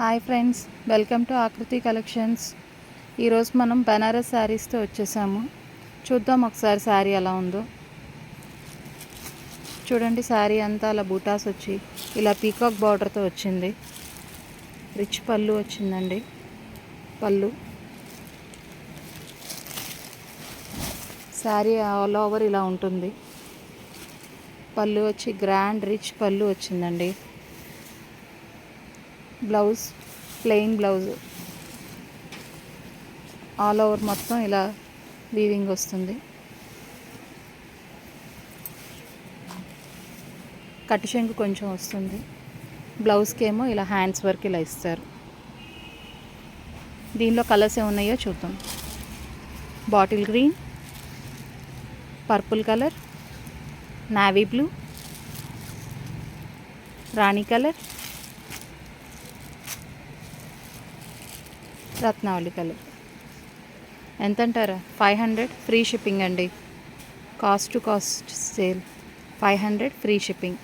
Hi friends, welcome to ఆకృతి collections. ఈరోజు మనం బనారస్ శారీస్తో వచ్చేసాము. చూద్దాం ఒకసారి శారీ ఎలా ఉందో. చూడండి, శారీ అంతా అలా బూటాస్ వచ్చి ఇలా పీకాక్ బార్డర్తో వచ్చింది. రిచ్ పళ్ళు వచ్చిందండి. పళ్ళు శారీ ఆల్ ఓవర్ ఇలా ఉంటుంది. పళ్ళు వచ్చి గ్రాండ్ రిచ్ పళ్ళు వచ్చిందండి. Blouse plain blouse, all over మొత్తం ఇలా వీవింగ్ వస్తుంది. కటిషంకు కొంచెం వస్తుంది. బ్లౌజ్కి ఏమో ఇలా హ్యాండ్స్ వర్క్ ఇలా ఇస్తారు. దీనిలో కలర్స్ ఏమున్నాయో చూద్దాం. Bottle green, purple colour, navy blue, రాణి కలర్, రత్నావళి కలర్. ఎంత అంటారా? 500 ఫ్రీ షిప్పింగ్ అండి. Cost to cost sale 500 free shipping.